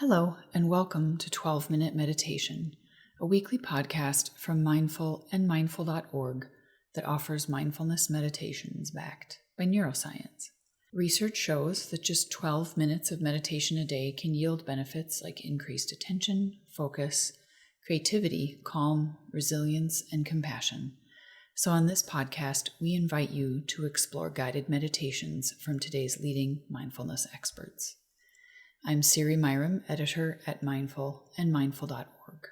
Hello, and welcome to 12-Minute Meditation, a weekly podcast from Mindful and Mindful.org that offers mindfulness meditations backed by neuroscience. Research shows that just 12 minutes of meditation a day can yield benefits like increased attention, focus, creativity, calm, resilience, and compassion. So on this podcast, we invite you to explore guided meditations from today's leading mindfulness experts. I'm SIYLI Myram, editor at Mindful and Mindful.org.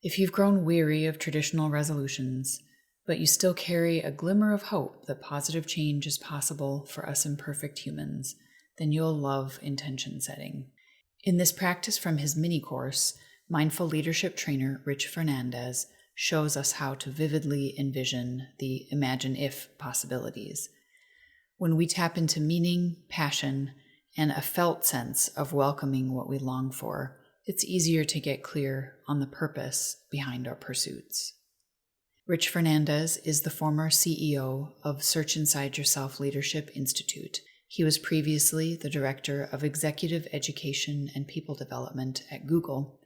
If you've grown weary of traditional resolutions, but you still carry a glimmer of hope that positive change is possible for us imperfect humans, then you'll love intention setting. In this practice from his mini course, mindful leadership trainer Rich Fernandez shows us how to vividly envision the imagine if possibilities. When we tap into meaning, passion, and a felt sense of welcoming what we long for, it's easier to get clear on the purpose behind our pursuits. Rich Fernandez is the former CEO of Search Inside Yourself Leadership Institute. He was previously the Director of Executive Education and People Development at Google,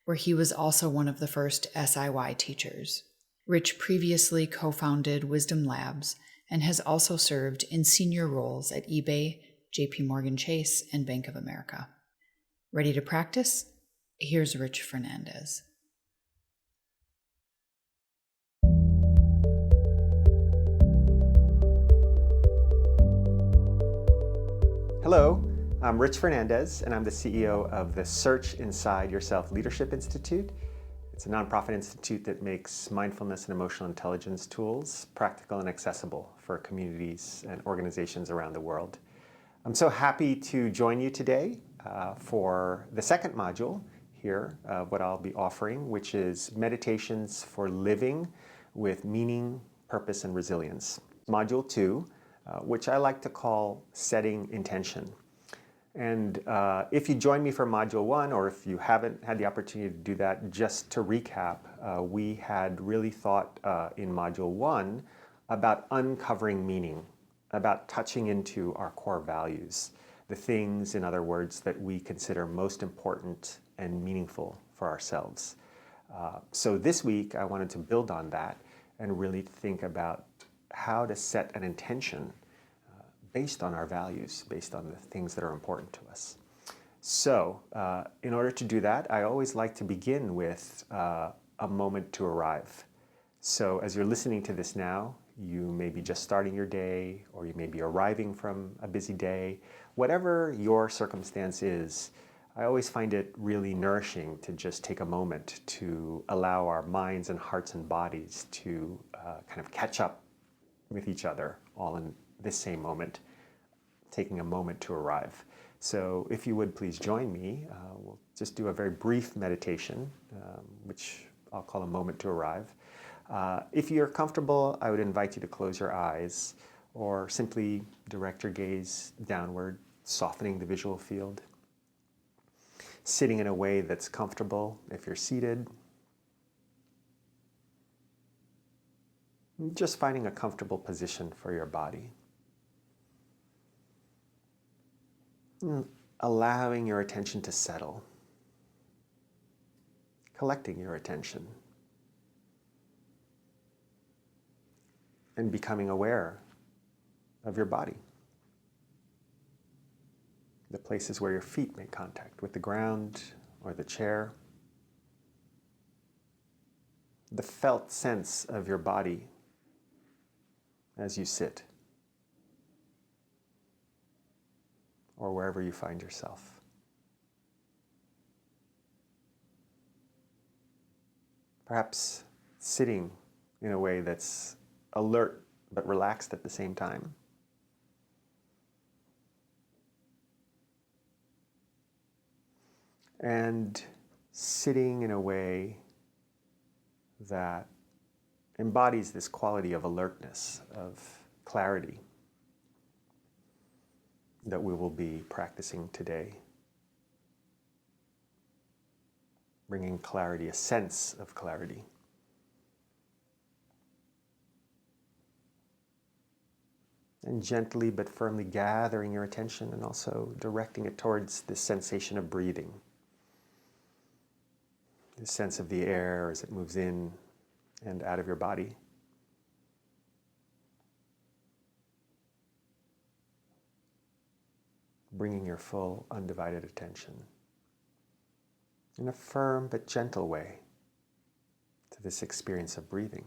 where he was also one of the first SIYLI teachers. Rich previously co-founded Wisdom Labs and has also served in senior roles at eBay, JP Morgan Chase, and Bank of America. Ready to practice? Here's Rich Fernandez. Hello, I'm Rich Fernandez, and I'm the CEO of the Search Inside Yourself Leadership Institute. It's a nonprofit institute that makes mindfulness and emotional intelligence tools practical and accessible for communities and organizations around the world. I'm so happy to join you today for the second module here of what I'll be offering, which is Meditations for Living with Meaning, Purpose, and Resilience. Module 2, which I like to call Setting Intention. And if you join me for Module 1, or if you haven't had the opportunity to do that, just to recap, we had really thought in Module 1 about uncovering meaning, about touching into our core values, the things, in other words, that we consider most important and meaningful for ourselves. So this week, I wanted to build on that and really think about how to set an intention based on our values, based on the things that are important to us. So in order to do that, I always like to begin with a moment to arrive. So as you're listening to this now, you may be just starting your day, or you may be arriving from a busy day. Whatever your circumstance is, I always find it really nourishing to just take a moment to allow our minds and hearts and bodies to kind of catch up with each other all in this same moment, taking a moment to arrive. So if you would please join me, we'll just do a very brief meditation, which I'll call a moment to arrive. If you're comfortable, I would invite you to close your eyes or simply direct your gaze downward, softening the visual field. Sitting in a way that's comfortable if you're seated. Just finding a comfortable position for your body. Allowing your attention to settle. Collecting your attention. And becoming aware of your body. The places where your feet make contact with the ground or the chair. The felt sense of your body as you sit, or wherever you find yourself. Perhaps sitting in a way that's alert but relaxed at the same time. And sitting in a way that embodies this quality of alertness, of clarity that we will be practicing today. Bringing clarity, a sense of clarity. And gently but firmly gathering your attention and also directing it towards this sensation of breathing. This sense of the air as it moves in and out of your body. Bringing your full, undivided attention in a firm but gentle way to this experience of breathing.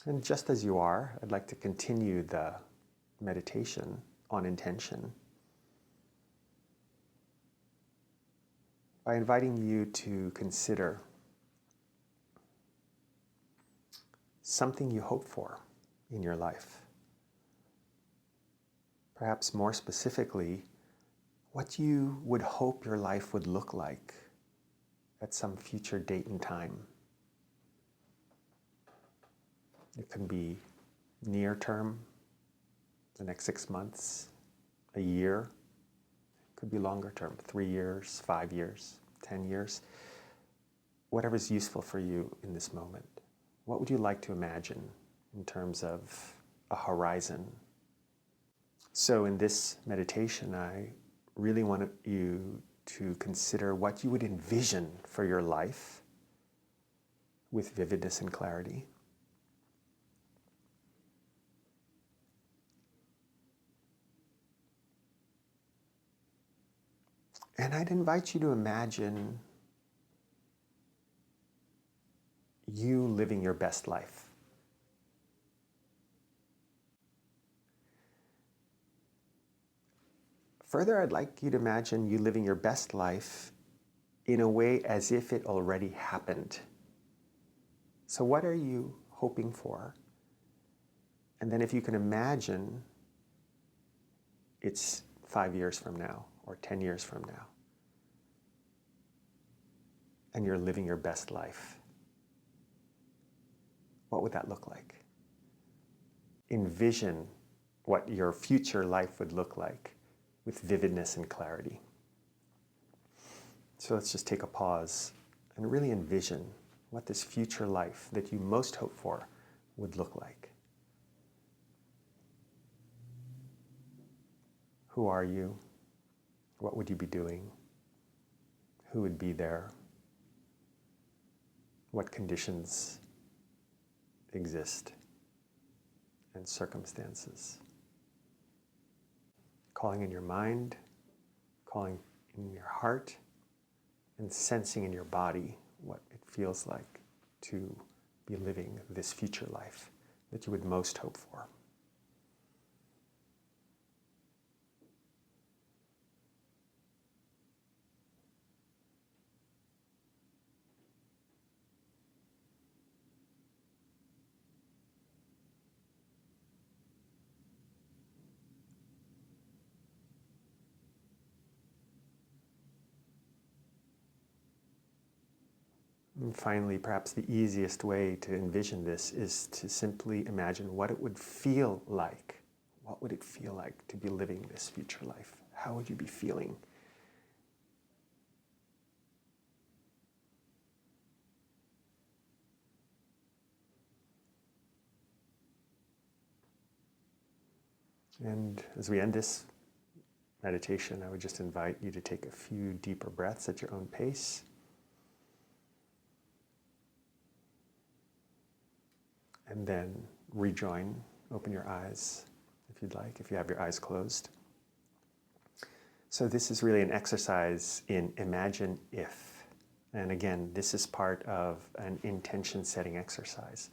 And just as you are, I'd like to continue the meditation on intention by inviting you to consider something you hope for in your life. Perhaps more specifically, what you would hope your life would look like at some future date and time. It can be near term, the next 6 months, a year. It could be longer term, 3 years, 5 years, 10 years. Whatever's useful for you in this moment. What would you like to imagine in terms of a horizon? So in this meditation, I really want you to consider what you would envision for your life with vividness and clarity. And I'd invite you to imagine you living your best life. Further, I'd like you to imagine you living your best life in a way as if it already happened. So what are you hoping for? And then if you can imagine it's 5 years from now or 10 years from now, and you're living your best life, what would that look like? Envision what your future life would look like with vividness and clarity. So let's just take a pause and really envision what this future life that you most hope for would look like. Who are you? What would you be doing? Who would be there? What conditions exist and circumstances? Calling in your mind, calling in your heart, and sensing in your body what it feels like to be living this future life that you would most hope for. And finally, perhaps the easiest way to envision this is to simply imagine what it would feel like. What would it feel like to be living this future life? How would you be feeling? And as we end this meditation, I would just invite you to take a few deeper breaths at your own pace. And then rejoin, open your eyes if you'd like, if you have your eyes closed. So this is really an exercise in imagine if. And again, this is part of an intention setting exercise.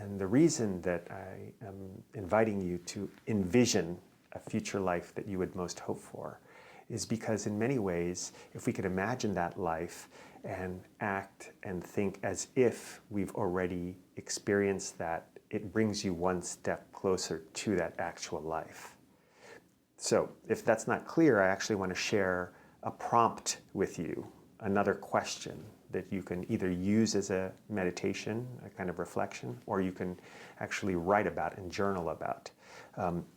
And the reason that I am inviting you to envision a future life that you would most hope for is because in many ways, if we could imagine that life and act and think as if we've already experienced that, it brings you one step closer to that actual life. So if that's not clear, I actually want to share a prompt with you, another question that you can either use as a meditation, a kind of reflection, or you can actually write about and journal about.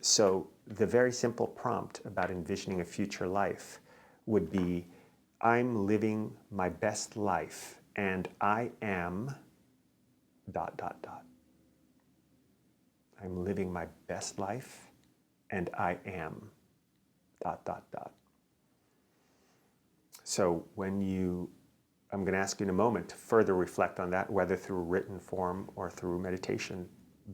So the very simple prompt about envisioning a future life would be, I'm living my best life and I am ... I'm living my best life and I am ... So I'm going to ask you in a moment to further reflect on that, whether through written form or through meditation.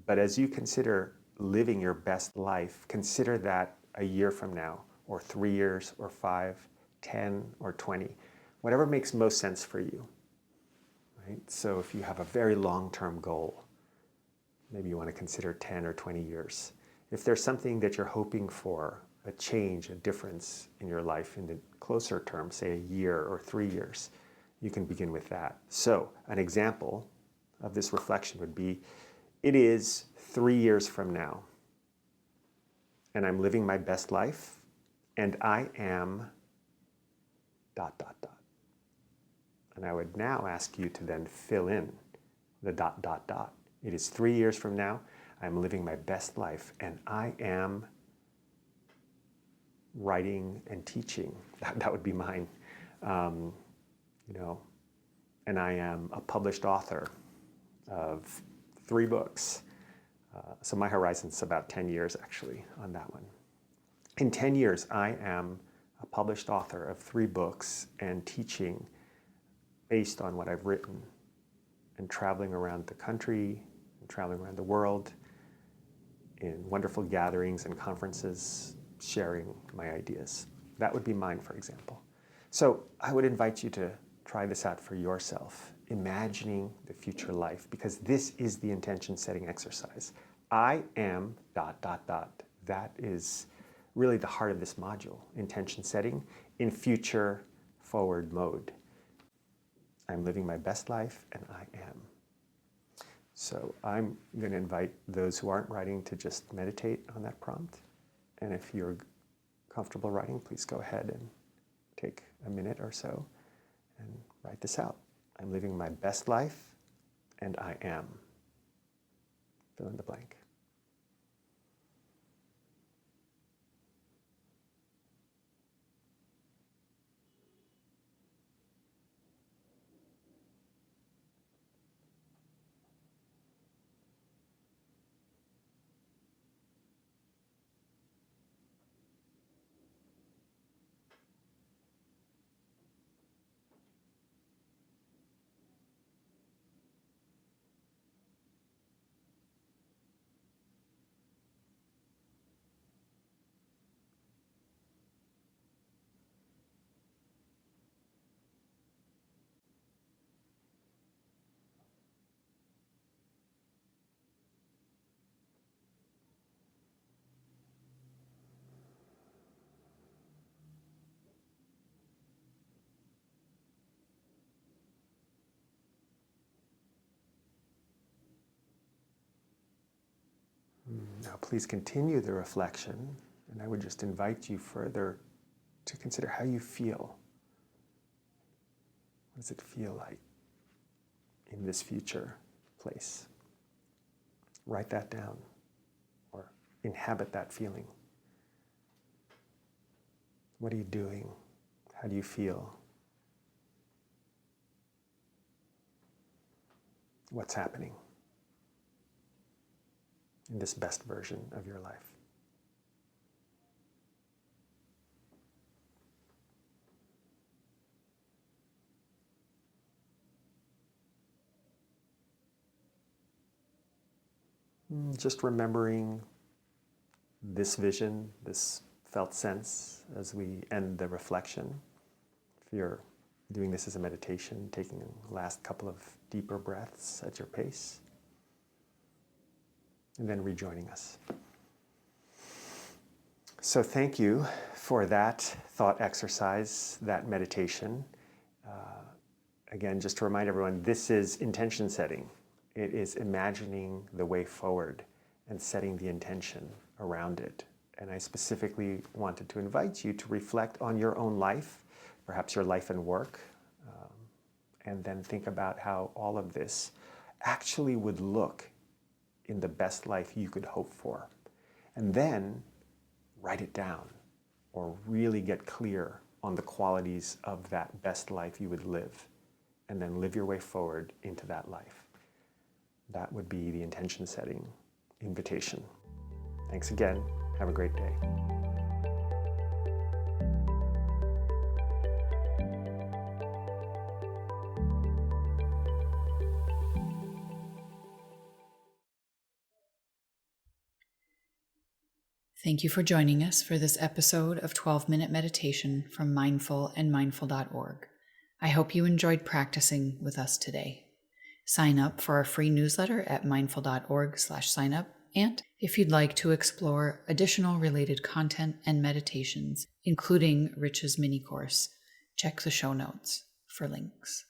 But as you consider living your best life, consider that a year from now, or 3 years, or 5, 10, or 20, whatever makes most sense for you. Right? So if you have a very long-term goal, maybe you want to consider 10 or 20 years. If there's something that you're hoping for, a change, a difference in your life in the closer term, say a year or 3 years, you can begin with that. So an example of this reflection would be, it is 3 years from now, and I'm living my best life, and I am ... And I would now ask you to then fill in the ... It is 3 years from now, I'm living my best life, and I am writing and teaching. That would be mine. And I am a published author of 3 books. So my horizon's about 10 years, actually, on that one. In 10 years, I am a published author of 3 books and teaching based on what I've written, and traveling around the country, and traveling around the world, in wonderful gatherings and conferences, sharing my ideas. That would be mine, for example. So I would invite you to try this out for yourself, imagining the future life, because this is the intention setting exercise. I am ... That is really the heart of this module, intention setting in future forward mode. I'm living my best life and I am. So I'm going to invite those who aren't writing to just meditate on that prompt. And if you're comfortable writing, please go ahead and take a minute or so and write this out. I'm living my best life and I am. Fill in the blank. Now please continue the reflection, and I would just invite you further to consider how you feel. What does it feel like in this future place? Write that down, or inhabit that feeling. What are you doing? How do you feel? What's happening in this best version of your life? Just remembering this vision, this felt sense as we end the reflection. If you're doing this as a meditation, taking the last couple of deeper breaths at your pace, and then rejoining us. So thank you for that thought exercise, that meditation. Again, just to remind everyone, this is intention setting. It is imagining the way forward and setting the intention around it. And I specifically wanted to invite you to reflect on your own life, perhaps your life and work, and then think about how all of this actually would look in the best life you could hope for. And then write it down or really get clear on the qualities of that best life you would live, and then live your way forward into that life. That would be the intention setting invitation. Thanks again. Have a great day. Thank you for joining us for this episode of 12-Minute Meditation from Mindful and Mindful.org. I hope you enjoyed practicing with us today. Sign up for our free newsletter at mindful.org/signup. And if you'd like to explore additional related content and meditations, including Rich's mini course, check the show notes for links.